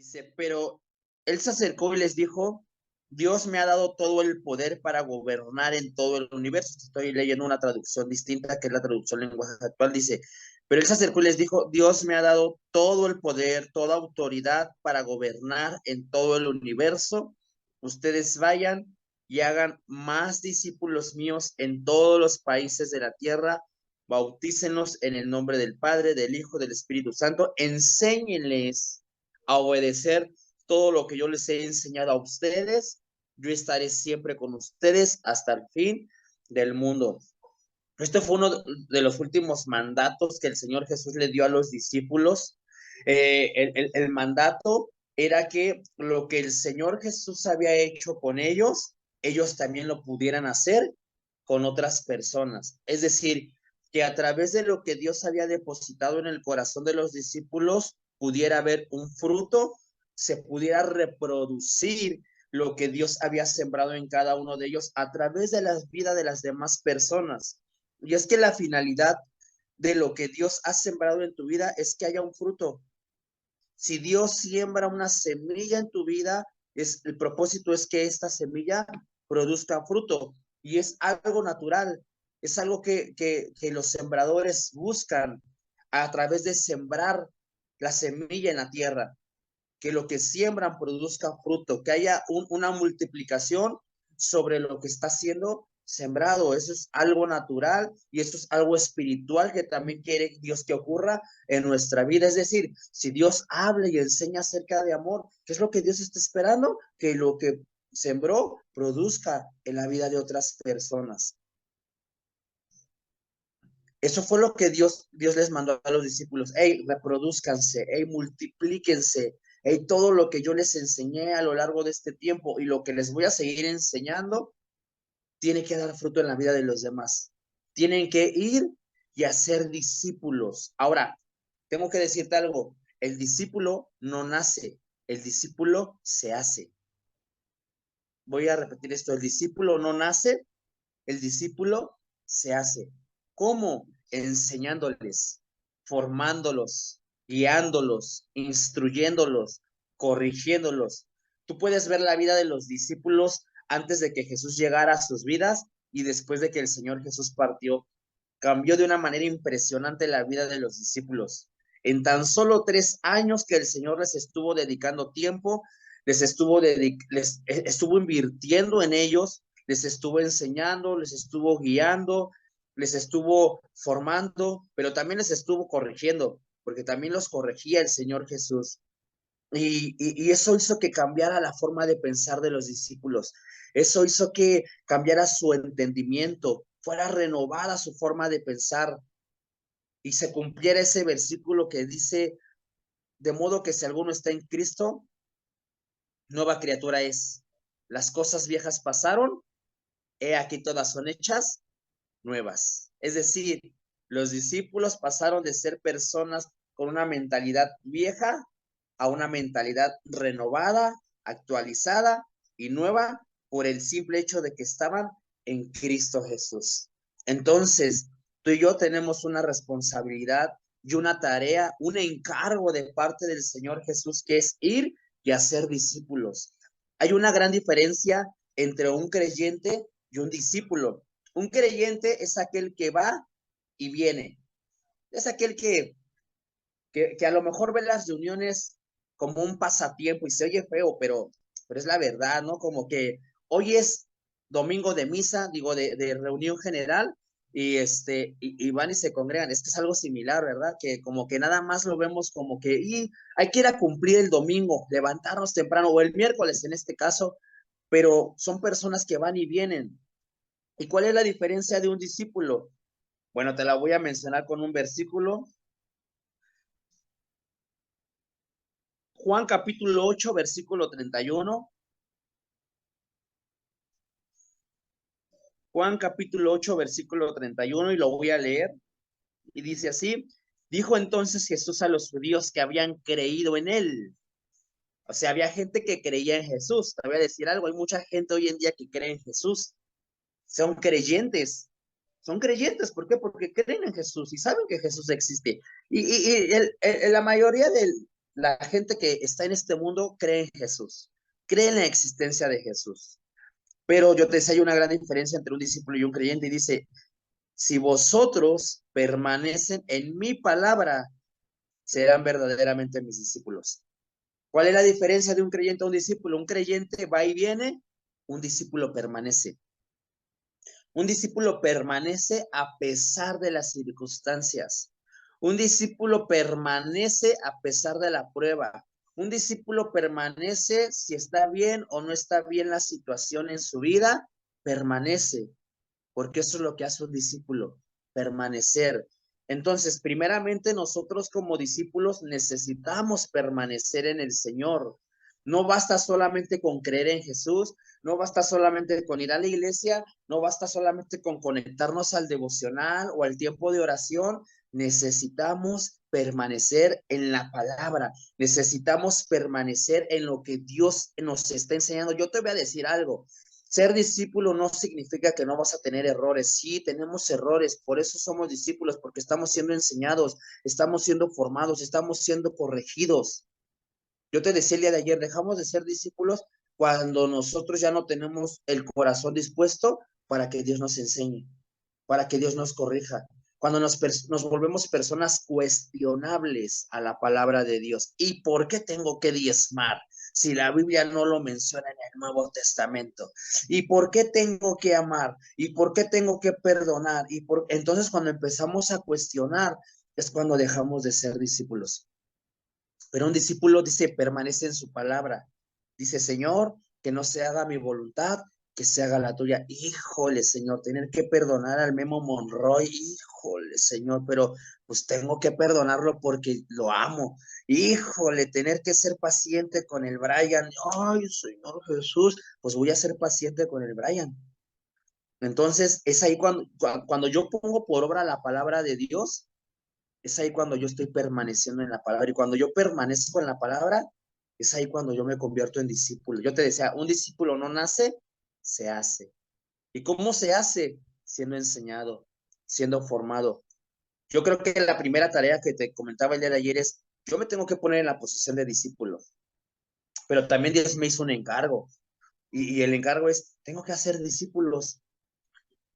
Dice, pero él se acercó y les dijo, Dios me ha dado todo el poder para gobernar en todo el universo. Estoy leyendo una traducción distinta, que es la traducción lenguaje actual. Dice, pero él se acercó y les dijo, Dios me ha dado todo el poder, toda autoridad para gobernar en todo el universo. Ustedes vayan y hagan más discípulos míos en todos los países de la tierra. Bautícenlos en el nombre del Padre, del Hijo, del Espíritu Santo. Enséñenles a obedecer todo lo que yo les he enseñado a ustedes. Yo estaré siempre con ustedes hasta el fin del mundo. Este fue uno de los últimos mandatos que el Señor Jesús le dio a los discípulos. El mandato era que lo que el Señor Jesús había hecho con ellos también lo pudieran hacer con otras personas. Es decir, que a través de lo que Dios había depositado en el corazón de los discípulos pudiera haber un fruto, se pudiera reproducir lo que Dios había sembrado en cada uno de ellos a través de la vida de las demás personas. Y es que la finalidad de lo que Dios ha sembrado en tu vida es que haya un fruto. Si Dios siembra una semilla en tu vida, el propósito es que esta semilla produzca fruto. Y es algo natural, es algo que los sembradores buscan a través de sembrar la semilla en la tierra, que lo que siembran produzca fruto, que haya una multiplicación sobre lo que está siendo sembrado. Eso es algo natural y eso es algo espiritual que también quiere Dios que ocurra en nuestra vida. Es decir, si Dios habla y enseña acerca de amor, ¿qué es lo que Dios está esperando? Que lo que sembró produzca en la vida de otras personas. Eso fue lo que Dios les mandó a los discípulos. Hey, reproduzcanse, hey, multiplíquense, hey, todo lo que yo les enseñé a lo largo de este tiempo y lo que les voy a seguir enseñando, tiene que dar fruto en la vida de los demás. Tienen que ir y hacer discípulos. Ahora, tengo que decirte algo, el discípulo no nace, el discípulo se hace. Voy a repetir esto, el discípulo no nace, el discípulo se hace. ¿Cómo? Enseñándoles, formándolos, guiándolos, instruyéndolos, corrigiéndolos. Tú puedes ver la vida de los discípulos antes de que Jesús llegara a sus vidas y después de que el Señor Jesús partió. Cambió de una manera impresionante la vida de los discípulos. En tan solo 3 años que el Señor les estuvo dedicando tiempo, les estuvo invirtiendo en ellos, les estuvo enseñando, les estuvo guiando, les estuvo formando, pero también les estuvo corrigiendo, porque también los corregía el Señor Jesús. Y eso hizo que cambiara la forma de pensar de los discípulos. Eso hizo que cambiara su entendimiento, fuera renovada su forma de pensar y se cumpliera ese versículo que dice, de modo que si alguno está en Cristo, nueva criatura es. Las cosas viejas pasaron, he aquí todas son hechas nuevas. Es decir, los discípulos pasaron de ser personas con una mentalidad vieja a una mentalidad renovada, actualizada y nueva por el simple hecho de que estaban en Cristo Jesús. Entonces, tú y yo tenemos una responsabilidad y una tarea, un encargo de parte del Señor Jesús que es ir y hacer discípulos. Hay una gran diferencia entre un creyente y un discípulo. Un creyente es aquel que va y viene. Es aquel que a lo mejor ve las reuniones como un pasatiempo y se oye feo, pero es la verdad, ¿no? Como que hoy es domingo de misa, digo, de reunión general, y van y se congregan. Es que es algo similar, ¿verdad? Que como que nada más lo vemos como que y hay que ir a cumplir el domingo, levantarnos temprano, o el miércoles en este caso, pero son personas que van y vienen. ¿Y cuál es la diferencia de un discípulo? Bueno, te la voy a mencionar con un versículo. Juan capítulo 8, versículo 31. Juan capítulo 8, versículo 31, y lo voy a leer. Y dice así, dijo entonces Jesús a los judíos que habían creído en él. O sea, había gente que creía en Jesús. Te voy a decir algo, hay mucha gente hoy en día que cree en Jesús. Son creyentes. Son creyentes, ¿por qué? Porque creen en Jesús y saben que Jesús existe. Y la mayoría la gente que está en este mundo cree en Jesús, cree en la existencia de Jesús. Pero yo te decía, hay una gran diferencia entre un discípulo y un creyente y dice, si vosotros permanecen en mi palabra, serán verdaderamente mis discípulos. ¿Cuál es la diferencia de un creyente a un discípulo? Un creyente va y viene, un discípulo permanece. Un discípulo permanece a pesar de las circunstancias. Un discípulo permanece a pesar de la prueba. Un discípulo permanece si está bien o no está bien la situación en su vida, permanece, porque eso es lo que hace un discípulo, permanecer. Entonces, primeramente nosotros como discípulos necesitamos permanecer en el Señor. No basta solamente con creer en Jesús, no basta solamente con ir a la iglesia, no basta solamente con conectarnos al devocional o al tiempo de oración. Necesitamos permanecer en la palabra, necesitamos permanecer en lo que Dios nos está enseñando. Yo te voy a decir algo, ser discípulo no significa que no vas a tener errores. Sí, tenemos errores, por eso somos discípulos, porque estamos siendo enseñados, estamos siendo formados, estamos siendo corregidos. Yo te decía el día de ayer, dejamos de ser discípulos cuando nosotros ya no tenemos el corazón dispuesto para que Dios nos enseñe, para que Dios nos corrija. Cuando nos volvemos personas cuestionables a la palabra de Dios. ¿Y por qué tengo que diezmar si la Biblia no lo menciona en el Nuevo Testamento? ¿Y por qué tengo que amar? ¿Y por qué tengo que perdonar? Entonces, cuando empezamos a cuestionar, es cuando dejamos de ser discípulos. Pero un discípulo dice, permanece en su palabra. Dice, Señor, que no se haga mi voluntad, que se haga la tuya. Híjole, Señor, tener que perdonar al Memo Monroy, híjole, Señor, pero pues tengo que perdonarlo porque lo amo. Híjole, tener que ser paciente con el Brian. Ay, Señor Jesús, pues voy a ser paciente con el Brian. Entonces, es ahí cuando yo pongo por obra la palabra de Dios, es ahí cuando yo estoy permaneciendo en la palabra. Y cuando yo permanezco en la palabra, es ahí cuando yo me convierto en discípulo. Yo te decía, un discípulo no nace, se hace. ¿Y cómo se hace? Siendo enseñado, siendo formado. Yo creo que la primera tarea que te comentaba el día de ayer es, yo me tengo que poner en la posición de discípulo, pero también Dios me hizo un encargo. Y el encargo es, tengo que hacer discípulos,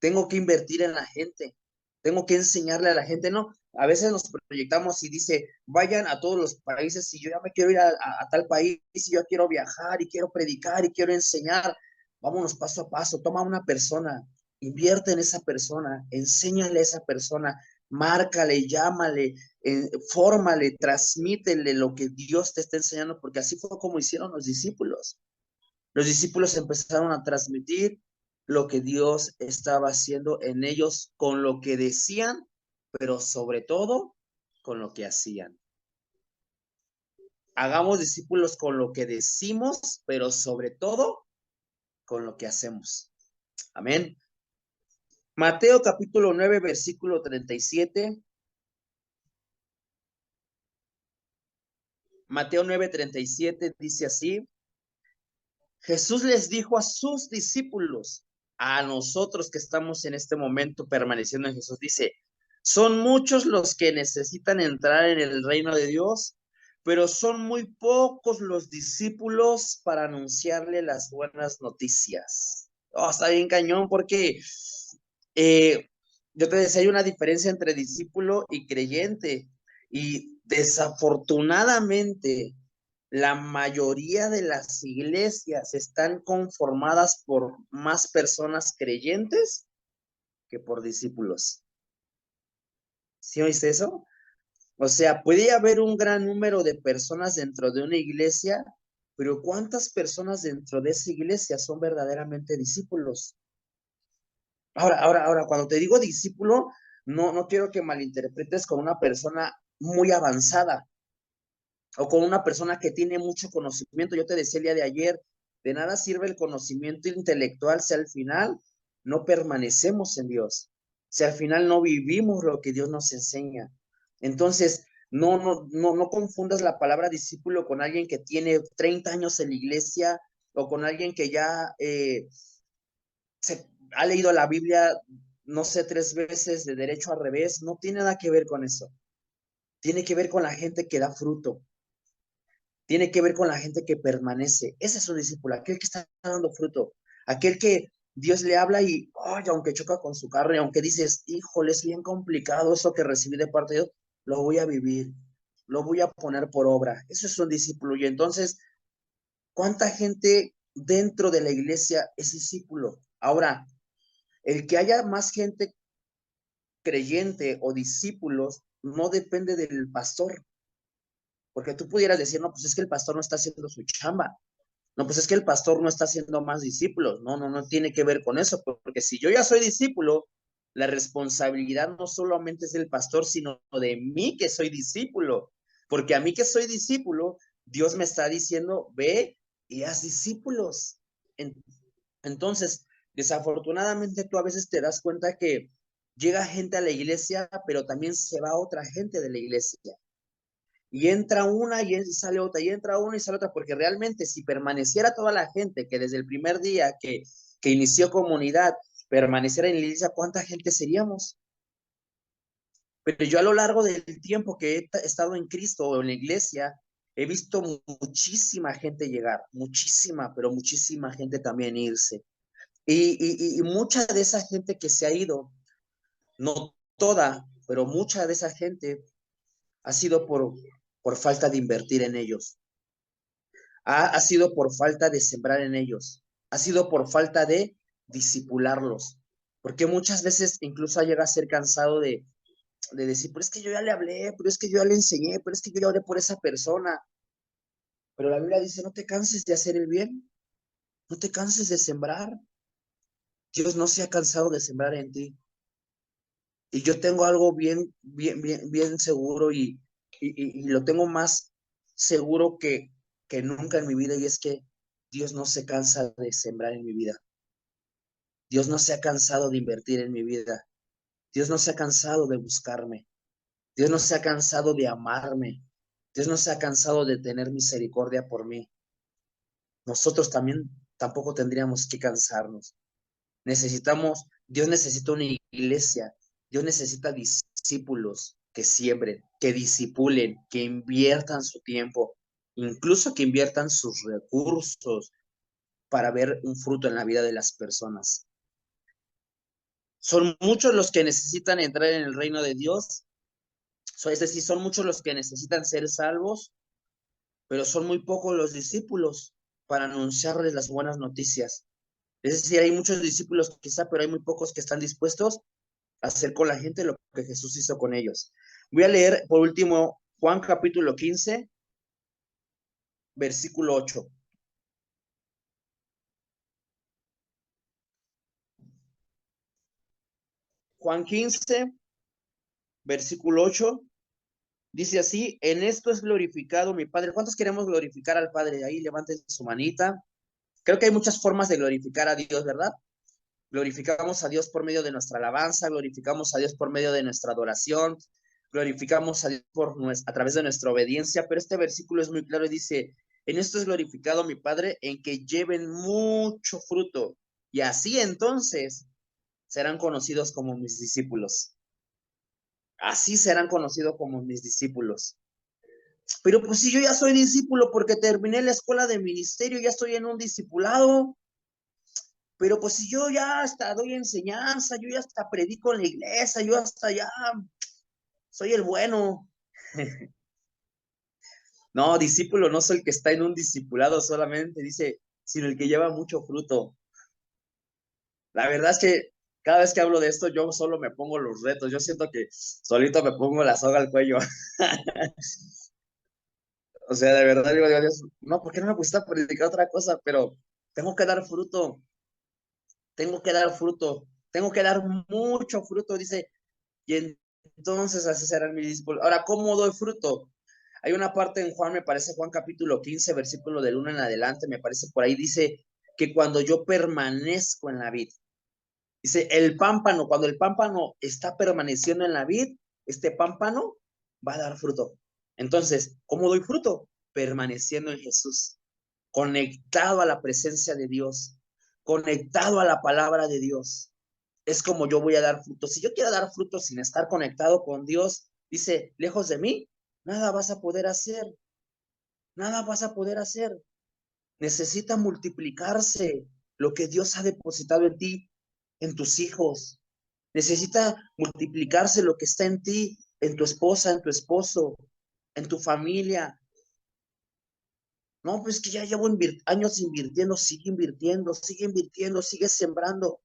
tengo que invertir en la gente, tengo que enseñarle a la gente, no, a veces nos proyectamos y dice, vayan a todos los países y yo ya me quiero ir a tal país y yo quiero viajar y quiero predicar y quiero enseñar, vámonos paso a paso, toma una persona, invierte en esa persona, enséñale a esa persona, márcale, llámale, fórmale, transmítele lo que Dios te está enseñando, porque así fue como hicieron los discípulos. Los discípulos empezaron a transmitir lo que Dios estaba haciendo en ellos con lo que decían, pero sobre todo con lo que hacían. Hagamos discípulos con lo que decimos, pero sobre todo con lo que hacemos. Amén. Mateo capítulo 9, versículo 37. Mateo 9:37 dice así. Jesús les dijo a sus discípulos, a nosotros que estamos en este momento permaneciendo en Jesús, dice, son muchos los que necesitan entrar en el reino de Dios, pero son muy pocos los discípulos para anunciarle las buenas noticias. Oh, está bien cañón porque eh, yo te decía, hay una diferencia entre discípulo y creyente y desafortunadamente la mayoría de las iglesias están conformadas por más personas creyentes que por discípulos. ¿Sí oíste eso? O sea, puede haber un gran número de personas dentro de una iglesia, pero ¿cuántas personas dentro de esa iglesia son verdaderamente discípulos? Ahora, cuando te digo discípulo, no quiero que malinterpretes con una persona muy avanzada o con una persona que tiene mucho conocimiento. Yo te decía el día de ayer, de nada sirve el conocimiento intelectual si al final no permanecemos en Dios, si al final no vivimos lo que Dios nos enseña. Entonces, no confundas la palabra discípulo con alguien que tiene 30 años en la iglesia o con alguien que ya se ha leído la Biblia, no sé, 3 veces de derecho a revés. No tiene nada que ver con eso. Tiene que ver con la gente que da fruto, Tiene que ver con la gente que permanece. Ese es un discípulo, aquel que está dando fruto, aquel que Dios le habla y, ay, aunque choca con su carro y aunque dices, híjole, es bien complicado eso que recibí de parte de Dios, lo voy a vivir, lo voy a poner por obra. Eso es un discípulo. Y entonces, ¿cuánta gente dentro de la iglesia es discípulo? Ahora, el que haya más gente creyente o discípulos no depende del pastor, porque tú pudieras decir, no, pues es que el pastor no está haciendo su chamba. No, pues es que el pastor no está haciendo más discípulos. No, no, no tiene que ver con eso, porque si yo ya soy discípulo, la responsabilidad no solamente es del pastor, sino de mí que soy discípulo. Porque a mí que soy discípulo, Dios me está diciendo, ve y haz discípulos. Entonces, desafortunadamente tú a veces te das cuenta que llega gente a la iglesia, pero también se va otra gente de la iglesia. Y entra una y sale otra, y entra una y sale otra, porque realmente si permaneciera toda la gente que desde el primer día que inició comunidad, permaneciera en la iglesia, ¿cuánta gente seríamos? Pero yo a lo largo del tiempo que he estado en Cristo o en la iglesia, he visto muchísima gente llegar, muchísima, pero muchísima gente también irse. Y mucha de esa gente que se ha ido, no toda, pero mucha de esa gente ha sido por falta de invertir en ellos. Ha sido por falta de sembrar en ellos, ha sido por falta de disipularlos, porque muchas veces incluso llega a ser cansado de decir, pero es que yo ya le hablé, pero es que yo ya le enseñé, pero es que yo ya hablé por esa persona, pero la Biblia dice, no te canses de hacer el bien, no te canses de sembrar, Dios no se ha cansado de sembrar en ti, y yo tengo algo bien seguro y lo tengo más seguro que nunca en mi vida, y es que Dios no se cansa de sembrar en mi vida. Dios no se ha cansado de invertir en mi vida. Dios no se ha cansado de buscarme. Dios no se ha cansado de amarme. Dios no se ha cansado de tener misericordia por mí. Nosotros también tampoco tendríamos que cansarnos. Dios necesita una iglesia. Dios necesita discípulos que siembren, que disipulen, que inviertan su tiempo, incluso que inviertan sus recursos para ver un fruto en la vida de las personas. Son muchos los que necesitan entrar en el reino de Dios, es decir, son muchos los que necesitan ser salvos, pero son muy pocos los discípulos para anunciarles las buenas noticias. Es decir, hay muchos discípulos quizá, pero hay muy pocos que están dispuestos a hacer con la gente lo que Jesús hizo con ellos. Voy a leer por último Juan capítulo 15, versículo 8. Juan 15, versículo 8. Dice así, en esto es glorificado mi Padre. ¿Cuántos queremos glorificar al Padre? Ahí levanten su manita. Creo que hay muchas formas de glorificar a Dios, ¿verdad? Glorificamos a Dios por medio de nuestra alabanza, glorificamos a Dios por medio de nuestra adoración, glorificamos a Dios a través de nuestra obediencia, pero este versículo es muy claro y dice, en esto es glorificado mi Padre, en que lleven mucho fruto, y así entonces serán conocidos como mis discípulos. Así serán conocidos como mis discípulos. Pero pues si yo ya soy discípulo porque terminé la escuela de ministerio, ya estoy en un discipulado, pero pues si yo ya hasta doy enseñanza, yo ya hasta predico en la iglesia, yo hasta ya soy el bueno. No, discípulo no soy el que está en un discipulado solamente, dice, sino el que lleva mucho fruto. La verdad es que cada vez que hablo de esto, yo solo me pongo los retos. Yo siento que solito me pongo la soga al cuello. O sea, de verdad digo, Dios, no, ¿por qué no me gusta predicar otra cosa? Pero tengo que dar fruto, tengo que dar fruto, tengo que dar mucho fruto, dice, y entonces así serán mis discípulos. Ahora, ¿cómo doy fruto? Hay una parte en Juan, me parece Juan capítulo 15, versículo del 1 en adelante, me parece por ahí, dice que cuando yo permanezco en la vid, dice, el pámpano, cuando el pámpano está permaneciendo en la vid, este pámpano va a dar fruto. Entonces, ¿cómo doy fruto? Permaneciendo en Jesús, conectado a la presencia de Dios, conectado a la palabra de Dios. Es como yo voy a dar fruto. Si yo quiero dar fruto sin estar conectado con Dios, dice, lejos de mí, nada vas a poder hacer. Nada vas a poder hacer. Necesita multiplicarse lo que Dios ha depositado en ti, en tus hijos. Necesita multiplicarse lo que está en ti, en tu esposa, en tu esposo, en tu familia. No, pues que ya llevo años invirtiendo, sigue invirtiendo, sigue sembrando,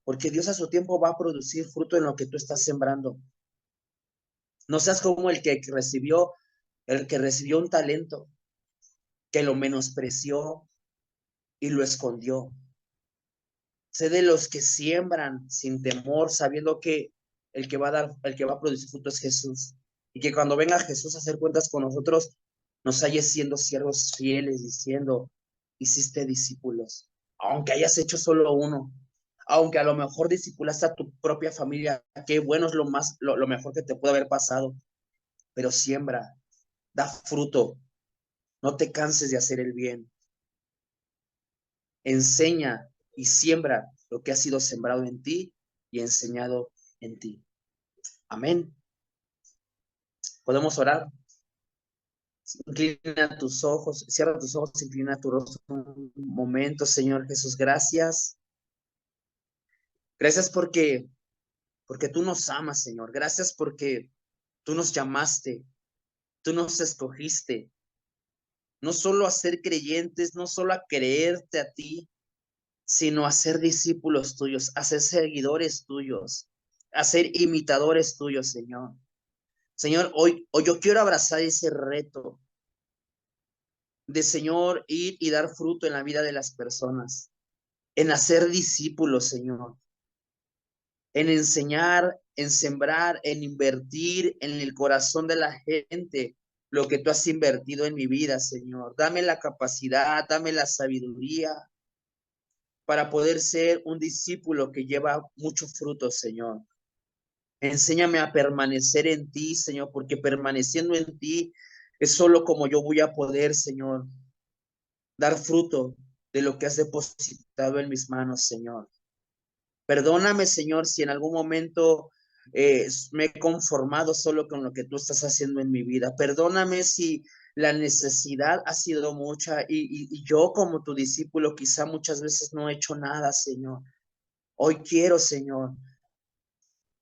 porque Dios a su tiempo va a producir fruto en lo que tú estás sembrando. No seas como el que recibió un talento, que lo menospreció y lo escondió. Sé de los que siembran sin temor, sabiendo que el que va a producir fruto es Jesús. Y que cuando venga Jesús a hacer cuentas con nosotros, nos haya siendo siervos fieles, diciendo, hiciste discípulos, aunque hayas hecho solo uno, aunque a lo mejor discipulaste a tu propia familia, qué bueno es lo mejor que te puede haber pasado, pero siembra, da fruto, no te canses de hacer el bien, enseña y siembra lo que ha sido sembrado en ti y enseñado en ti. Amén. Podemos orar. Inclina tus ojos, cierra tus ojos, inclina tu rostro un momento, Señor Jesús. Gracias. Gracias porque tú nos amas, Señor. Gracias porque tú nos llamaste, tú nos escogiste, no solo a ser creyentes, no solo a creerte a ti, sino a ser discípulos tuyos, a ser seguidores tuyos, a ser imitadores tuyos, Señor. Señor, hoy yo quiero abrazar ese reto de, Señor, ir y dar fruto en la vida de las personas, en hacer discípulos, Señor, en enseñar, en sembrar, en invertir en el corazón de la gente lo que tú has invertido en mi vida, Señor. Dame la capacidad, dame la sabiduría para poder ser un discípulo que lleva mucho fruto, Señor. Enséñame a permanecer en ti, Señor, porque permaneciendo en ti es solo como yo voy a poder, Señor, dar fruto de lo que has depositado en mis manos, Señor. Perdóname, Señor, si en algún momento me he conformado solo con lo que tú estás haciendo en mi vida. Perdóname si la necesidad ha sido mucha y yo como tu discípulo quizá muchas veces no he hecho nada, Señor. Hoy quiero, Señor,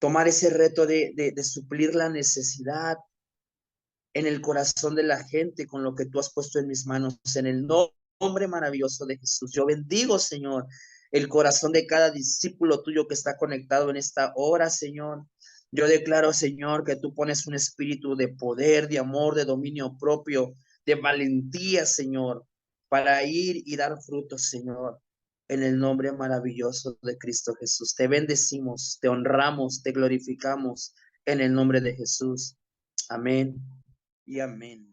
tomar ese reto de suplir la necesidad en el corazón de la gente con lo que tú has puesto en mis manos, en el nombre maravilloso de Jesús. Yo bendigo, Señor, el corazón de cada discípulo tuyo que está conectado en esta hora, Señor. Yo declaro, Señor, que tú pones un espíritu de poder, de amor, de dominio propio, de valentía, Señor, para ir y dar frutos, Señor, en el nombre maravilloso de Cristo Jesús. Te bendecimos, te honramos, te glorificamos en el nombre de Jesús. Amén y amén.